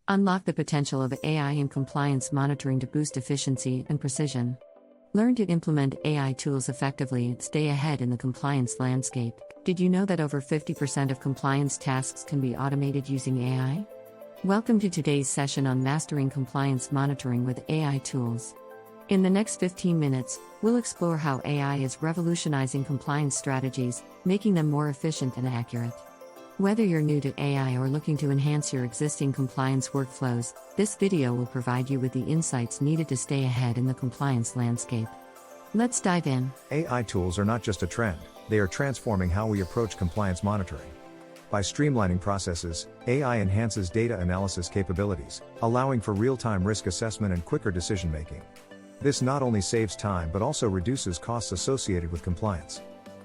Unlock the potential of AI in compliance monitoring to boost efficiency and precision. Learn to implement AI tools effectively and stay ahead in the compliance landscape. Did you know that over 50% of compliance tasks can be automated using AI? Welcome to today's session on Mastering Compliance Monitoring with AI Tools. In the next 15 minutes, we'll explore how AI is revolutionizing compliance strategies, making them more efficient and accurate. Whether you're new to AI or looking to enhance your existing compliance workflows, this video will provide you with the insights needed to stay ahead in the compliance landscape. Let's dive in. AI tools are not just a trend, they are transforming how we approach compliance monitoring. By streamlining processes, AI enhances data analysis capabilities, allowing for real-time risk assessment and quicker decision-making. This not only saves time but also reduces costs associated with compliance.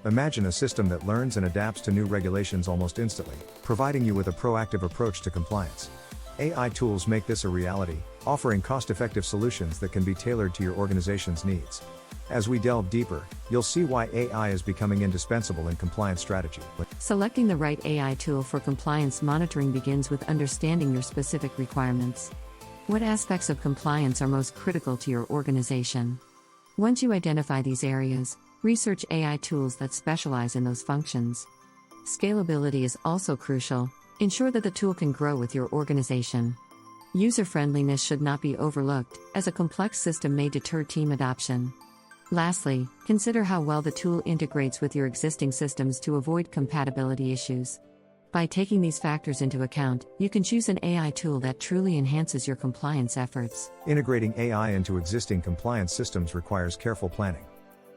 Imagine a system that learns and adapts to new regulations almost instantly, providing you with a proactive approach to compliance. AI tools make this a reality, offering cost-effective solutions that can be tailored to your organization's needs. As we delve deeper, you'll see why AI is becoming indispensable in compliance strategy. Selecting the right AI tool for compliance monitoring begins with understanding your specific requirements. What aspects of compliance are most critical to your organization? Once you identify these areas, research AI tools that specialize in those functions. Scalability is also crucial. Ensure that the tool can grow with your organization. User-friendliness should not be overlooked, as a complex system may deter team adoption. Lastly, consider how well the tool integrates with your existing systems to avoid compatibility issues. By taking these factors into account, you can choose an AI tool that truly enhances your compliance efforts. Integrating AI into existing compliance systems requires careful planning.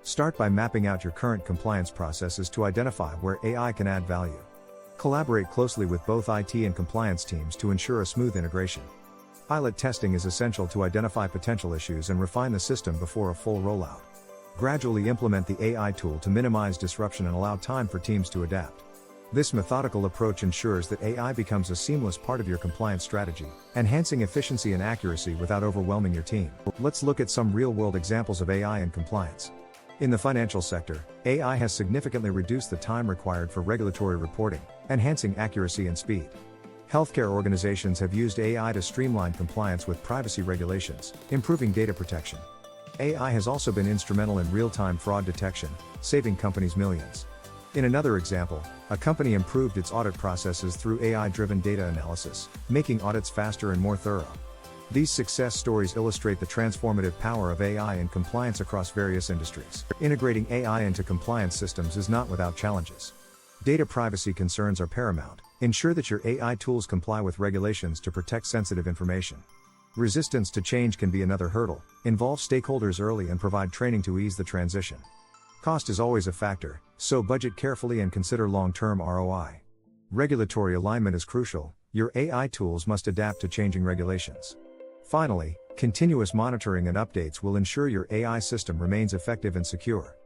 Start by mapping out your current compliance processes to identify where AI can add value. Collaborate closely with both IT and compliance teams to ensure a smooth integration. Pilot testing is essential to identify potential issues and refine the system before a full rollout. Gradually implement the AI tool to minimize disruption and allow time for teams to adapt. This methodical approach ensures that AI becomes a seamless part of your compliance strategy, enhancing efficiency and accuracy without overwhelming your team. Let's look at some real-world examples of AI in compliance. In the financial sector, AI has significantly reduced the time required for regulatory reporting, enhancing accuracy and speed. Healthcare organizations have used AI to streamline compliance with privacy regulations, improving data protection. AI has also been instrumental in real-time fraud detection, saving companies millions. In another example, a company improved its audit processes through AI-driven data analysis, making audits faster and more thorough. These success stories illustrate the transformative power of AI in compliance across various industries. Integrating AI into compliance systems is not without challenges. Data privacy concerns are paramount. Ensure that your AI tools comply with regulations to protect sensitive information. Resistance to change can be another hurdle. Involve stakeholders early and provide training to ease the transition. Cost is always a factor, so budget carefully and consider long-term ROI. Regulatory alignment is crucial. Your AI tools must adapt to changing regulations. Finally, continuous monitoring and updates will ensure your AI system remains effective and secure.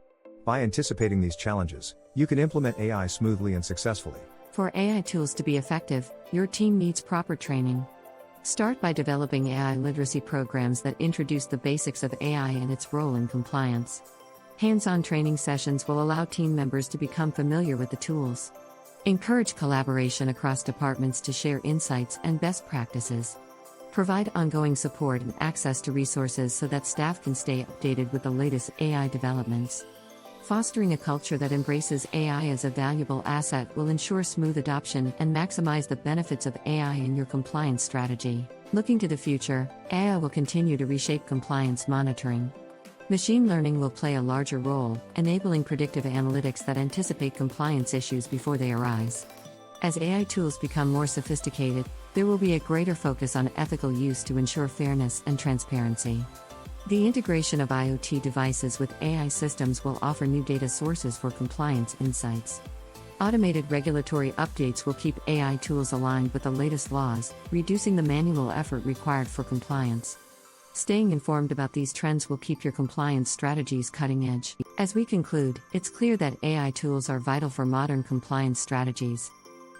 By anticipating these challenges, you can implement AI smoothly and successfully. For AI tools to be effective, your team needs proper training. Start by developing AI literacy programs that introduce the basics of AI and its role in compliance. Hands-on training sessions will allow team members to become familiar with the tools. Encourage collaboration across departments to share insights and best practices. Provide ongoing support and access to resources so that staff can stay updated with the latest AI developments. Fostering a culture that embraces AI as a valuable asset will ensure smooth adoption and maximize the benefits of AI in your compliance strategy. Looking to the future, AI will continue to reshape compliance monitoring. Machine learning will play a larger role, enabling predictive analytics that anticipate compliance issues before they arise. As AI tools become more sophisticated, there will be a greater focus on ethical use to ensure fairness and transparency. The integration of IoT devices with AI systems will offer new data sources for compliance insights. Automated regulatory updates will keep AI tools aligned with the latest laws, reducing the manual effort required for compliance. Staying informed about these trends will keep your compliance strategies cutting edge. As we conclude, it's clear that AI tools are vital for modern compliance strategies.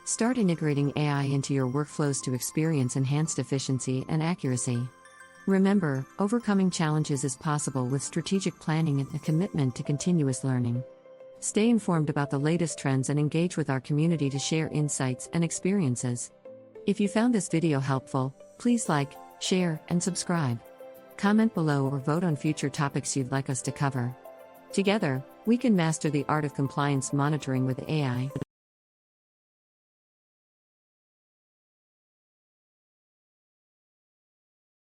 Start integrating AI into your workflows to experience enhanced efficiency and accuracy. Remember, overcoming challenges is possible with strategic planning and a commitment to continuous learning. Stay informed about the latest trends and engage with our community to share insights and experiences. If you found this video helpful, Please like, share, and subscribe. Comment below or vote on future topics you'd like us to cover. Together, we can master the art of compliance monitoring with AI.